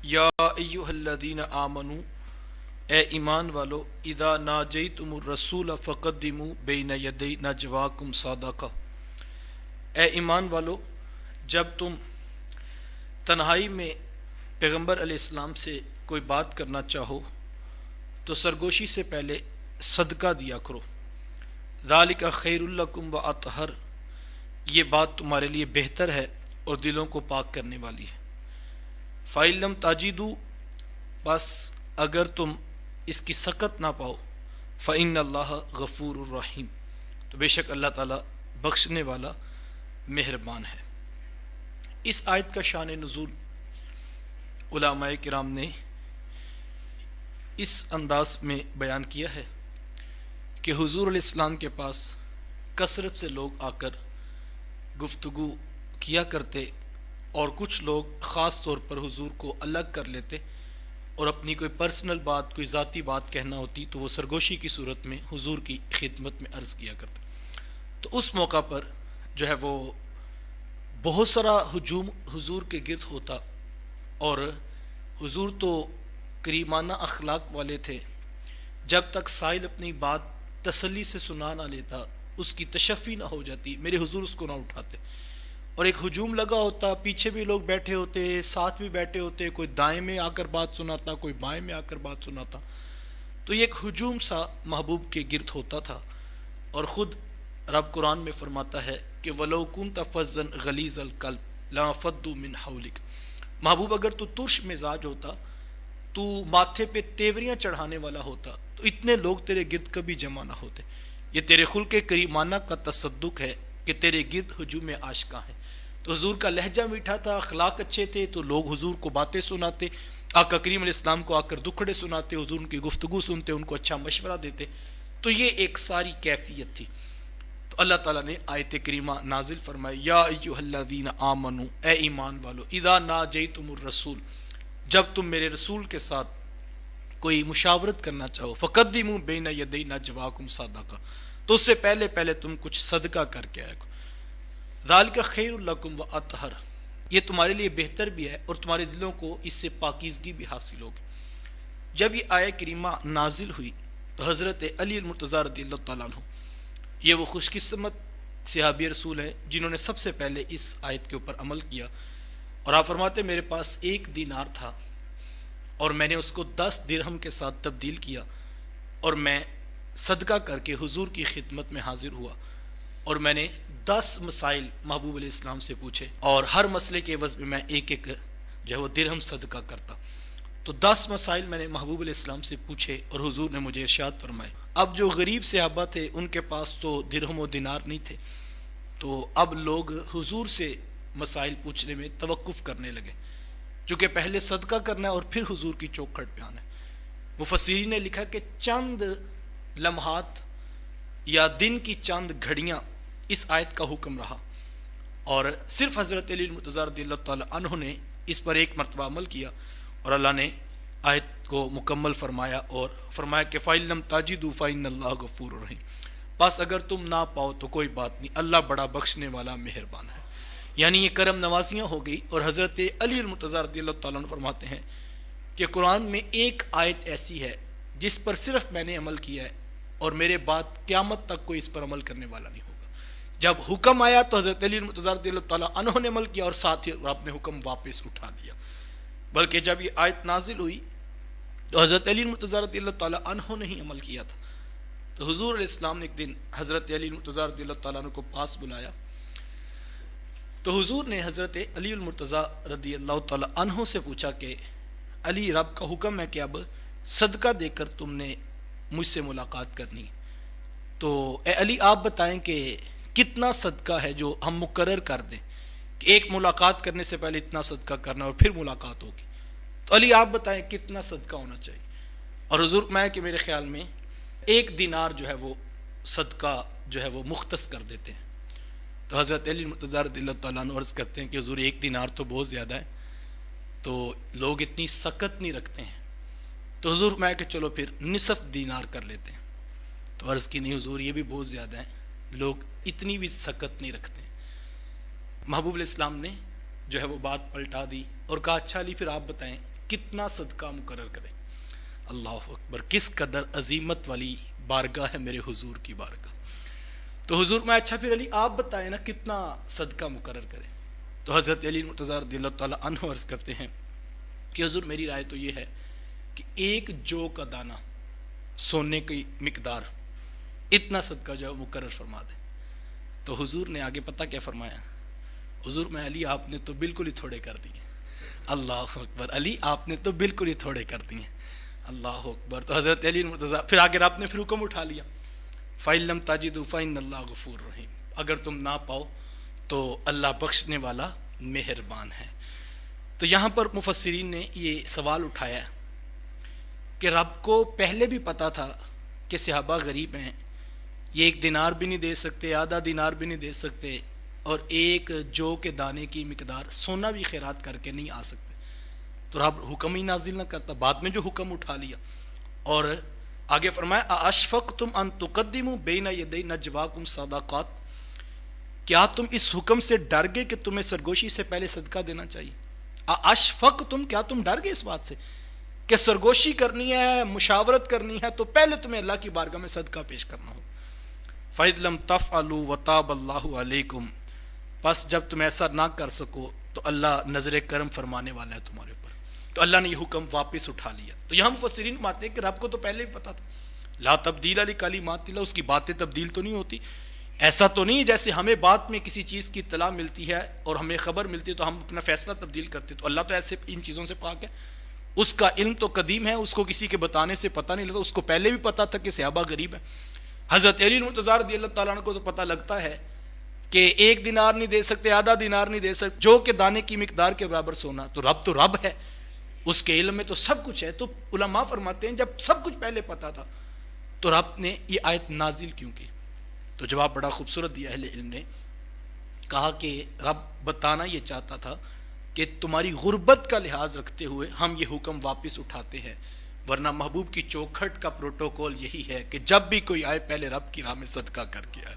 یا ایہا الذین آمنو، اے ایمان والو، اذا ناجیتم الرسول فقدموا بین یدی نجواکم صدقہ، اے ایمان والو، جب تم تنہائی میں پیغمبر علیہ السلام سے کوئی بات کرنا چاہو تو سرگوشی سے پہلے صدقہ دیا کرو، ذالک خیر لکم و اطہر، یہ بات تمہارے لیے بہتر ہے اور دلوں کو پاک کرنے والی ہے۔ فَإِن لَمْ تَجِدُوا، بس اگر تم اس کی سکت نہ پاؤ، فَإِنَّ اللَّهَ غَفُورٌ الرحیم، تو بے شک اللہ تعالیٰ بخشنے والا مہربان ہے۔ اس آیت کا شان نزول علماء کرام نے اس انداز میں بیان کیا ہے کہ حضور علیہ السلام کے پاس کثرت سے لوگ آ کر گفتگو کیا کرتے، اور کچھ لوگ خاص طور پر حضور کو الگ کر لیتے اور اپنی کوئی پرسنل بات، کوئی ذاتی بات کہنا ہوتی تو وہ سرگوشی کی صورت میں حضور کی خدمت میں عرض کیا کرتے۔ تو اس موقع پر جو ہے وہ بہت سارا ہجوم حضور کے گرد ہوتا، اور حضور تو کریمانہ اخلاق والے تھے، جب تک سائل اپنی بات تسلی سے سنا نہ لیتا، اس کی تشفی نہ ہو جاتی، میرے حضور اس کو نہ اٹھاتے، اور ایک ہجوم لگا ہوتا، پیچھے بھی لوگ بیٹھے ہوتے، ساتھ بھی بیٹھے ہوتے، کوئی دائیں میں آ کر بات سناتا، کوئی بائیں میں آ کر بات سناتا، تو یہ ایک ہجوم سا محبوب کے گرد ہوتا تھا۔ اور خود رب قرآن میں فرماتا ہے کہ وَلَوْ كُنْتَ فَظًّا غَلِيظَ الْقَلْبِ لَانفَضُّوا مِنْ حَوْلِكَ، محبوب اگر تو ترش مزاج ہوتا، تو ماتھے پہ تیوریاں چڑھانے والا ہوتا، تو اتنے لوگ تیرے گرد کبھی جمع نہ ہوتے۔ یہ تیرے خلق کریمانہ کا تصدق ہے کہ تیرے گرد ہجوم عاشقاں ہیں۔ تو حضور کا لہجہ میٹھا تھا، اخلاق اچھے تھے، تو لوگ حضور کو باتیں سناتے، آقا کریم علیہ السلام کو آ کر دکھڑے سناتے، حضور ان کی گفتگو سنتے، ان کو اچھا مشورہ دیتے۔ تو یہ ایک ساری کیفیت تھی۔ تو اللہ تعالیٰ نے آیت کریمہ نازل فرمائی، یا ایہا الذین آمنو، اے ایمان والو، اذا ناجیتم الرسول، جب تم میرے رسول کے ساتھ کوئی مشاورت کرنا چاہو، فقدموا بین یدی نجواکم صدقہ، تو اس سے پہلے تم کچھ صدقہ کر کے آئے، ذالک خیر لکم و اطہر، یہ تمہارے لیے بہتر بھی ہے اور تمہارے دلوں کو اس سے پاکیزگی بھی حاصل ہوگی۔ جب یہ آیت کریمہ نازل ہوئی تو حضرت علی المرتضیٰ رضی اللہ تعالیٰ عنہ، یہ وہ خوش قسمت صحابی رسول ہیں جنہوں نے سب سے پہلے اس آیت کے اوپر عمل کیا، اور آپ فرماتے میرے پاس 1 دینار تھا اور میں نے اس کو 10 درہم کے ساتھ تبدیل کیا، اور میں صدقہ کر کے حضور کی خدمت میں حاضر ہوا، اور میں نے 10 مسائل محبوب علیہ السلام سے پوچھے، اور ہر مسئلے کے عوض میں ایک جو ہے وہ درہم صدقہ کرتا۔ تو 10 مسائل میں نے محبوب علیہ السلام سے پوچھے اور حضور نے مجھے ارشاد فرمائے۔ اب جو غریب صحابہ تھے ان کے پاس تو درہم و دینار نہیں تھے، تو اب لوگ حضور سے مسائل پوچھنے میں توقف کرنے لگے، چونکہ پہلے صدقہ کرنا ہے اور پھر حضور کی چوکھٹ پہ آنا ہے۔ مفسرین نے لکھا کہ چند لمحات یا دن کی چند گھڑیاں اس آیت کا حکم رہا، اور صرف حضرت علی المرتضیٰ رضی اللہ تعالیٰ عنہ نے اس پر ایک مرتبہ عمل کیا، اور اللہ نے آیت کو مکمل فرمایا اور فرمایا کہ فَإِن لَمْ تَجِدُوا فَإِنَّ اللَّهَ غَفُورٌ رَحِيمٌ، بس اگر تم نہ پاؤ تو کوئی بات نہیں، اللہ بڑا بخشنے والا مہربان ہے۔ یعنی یہ کرم نوازیاں ہو گئی، اور حضرت علی المرتضیٰ رضی اللہ تعالیٰ عنہ فرماتے ہیں کہ قرآن میں ایک آیت ایسی ہے جس پر صرف میں نے عمل کیا ہے، اور میرے بعد قیامت تک کوئی اس پر عمل کرنے والا نہیں ہوگا۔ جب حکم آیا تو حضرت علی المرتضیٰ رضی اللہ تعالیٰ عنہ نے عمل کیا، اور ساتھ ہی رب نے حکم واپس اٹھا لیا۔ بلکہ جب یہ آیت نازل ہوئی تو حضرت علی المرتضیٰ رضی اللہ تعالیٰ عنہ نے ہی عمل کیا تھا۔ تو حضور علیہ السلام نے ایک دن حضرت علی المرتضیٰ رضی اللہ تعالیٰ عنہ کو پاس بلایا، تو حضور نے حضرت علی المرتضیٰ رضی اللہ تعالیٰ عنہ سے پوچھا کہ علی، رب کا حکم ہے کہ اب صدقہ دے کر تم نے مجھ سے ملاقات کرنی، تو اے علی آپ بتائیں کہ کتنا صدقہ ہے جو ہم مقرر کر دیں کہ ایک ملاقات کرنے سے پہلے اتنا صدقہ کرنا اور پھر ملاقات ہوگی، تو علی آپ بتائیں کتنا صدقہ ہونا چاہیے۔ اور حضور میں کہ میرے خیال میں 1 دینار جو ہے وہ صدقہ جو ہے وہ مختص کر دیتے ہیں۔ تو حضرت علی مرتضیٰ رضی اللہ تعالیٰ عنہ عرض کرتے ہیں کہ حضور 1 دینار تو بہت زیادہ ہے، تو لوگ اتنی سکت نہیں رکھتے ہیں، تو حضور میں کہ چلو پھر نصف دینار کر لیتے ہیں۔ تو عرض کی نہیں حضور، یہ بھی بہت زیادہ ہے، لوگ اتنی بھی سکت نہیں رکھتے ہیں۔ محبوب علیہ السلام نے جو ہے وہ بات پلٹا دی اور کہا اچھا علی، پھر آپ بتائیں کتنا صدقہ مقرر کریں. اللہ اکبر، کس قدر عظیمت والی بارگاہ ہے میرے حضور کی بارگاہ. تو حضور میں اچھا پھر علی آپ بتائیں نا کتنا صدقہ مقرر کریں. تو حضرت علی مرتضیٰ رضی اللہ تعالیٰ عنہ عرض کرتے ہیں کہ حضور میری رائے تو یہ ہے کہ ایک جو کا دانہ سونے کی مقدار اتنا صدقہ جو ہے مقرر فرما دیں. تو حضور نے آگے پتہ کیا فرمایا؟ حضور میں علی آپ نے تو بالکل ہی تھوڑے کر دیے. اللہ اکبر، علی آپ نے تو بالکل ہی تھوڑے کر دیے. اللہ اکبر. تو حضرت علی مرتضیٰ پھر آگے آپ نے پھر حکم اٹھا لیا، فَإِن لَمْ تَجِدُوا فَإِنَّ اللَّهَ غَفُورٌ رَحِيمٌ، اگر تم نہ پاؤ تو اللہ بخشنے والا مہربان ہے. تو یہاں پر مفسرین نے یہ سوال اٹھایا کہ رب کو پہلے بھی پتا تھا کہ صحابہ غریب ہیں، یہ ایک دینار بھی نہیں دے سکتے، آدھا دینار بھی نہیں دے سکتے، اور ایک جو کے دانے کی مقدار سونا بھی خیرات کر کے نہیں آ سکتے. تو رب حکم ہی نازل نہ کرتا، بعد میں جو حکم اٹھا لیا. اور آگے فرمایا اَأَشْفَقْتُمْ أَن تُقَدِّمُوا بَيْنَ يَدَيْ نَجْوَاكُمْ صَدَقَاتٍ، کیا تم اس حکم سے ڈر گئے کہ تمہیں سرگوشی سے پہلے صدقہ دینا چاہیے؟ اَأَشْفَقْتُمْ، کیا تم ڈر گئے اس بات سے کہ سرگوشی کرنی ہے، مشاورت کرنی ہے تو پہلے تمہیں اللہ کی بارگاہ میں صدقہ پیش کرنا ہو. فَإِذْ لَمْ تَفْعَلُوا وَتَابَ اللَّهُ عَلَيْكُمْ، پس جب تم ایسا نہ کر سکو تو اللہ نظر کرم فرمانے والا ہے تمہارے اوپر. تو اللہ نے یہ حکم واپس اٹھا لیا. تو یہاں مفسرین مانتے ہیں کہ رب کو تو پہلے بھی پتا تھا، لا تبدیل لکلمات اللہ، اس کی باتیں تبدیل تو نہیں ہوتی. ایسا تو نہیں جیسے ہمیں بات میں کسی چیز کی اطلاع ملتی ہے اور ہمیں خبر ملتی ہے تو ہم اپنا فیصلہ تبدیل کرتے. تو اللہ تو ایسے ان چیزوں سے پاک ہے، اس کا علم تو قدیم ہے، اس کو کسی کے بتانے سے پتہ نہیں لگتا. اس کو پہلے بھی پتا تھا کہ صحابہ غریب ہیں. حضرت علی مرتضیٰ رضی اللہ تعالیٰ عنہ کو تو پتہ لگتا ہے کہ ایک دینار نہیں دے سکتے، آدھا دینار نہیں دے سکتے، جو کہ دانے کی مقدار کے برابر سونا. تو رب ہے، اس کے علم میں تو سب کچھ ہے. تو علماء فرماتے ہیں جب سب کچھ پہلے پتا تھا تو رب نے یہ آیت نازل کیوں کی؟ تو جواب بڑا خوبصورت دیا اہل علم نے، کہا کہ رب بتانا یہ چاہتا تھا کہ تمہاری غربت کا لحاظ رکھتے ہوئے ہم یہ حکم واپس اٹھاتے ہیں، ورنہ محبوب کی چوکھٹ کا پروٹوکول یہی ہے کہ جب بھی کوئی آئے پہلے رب کی راہ میں صدقہ کر کے آئے.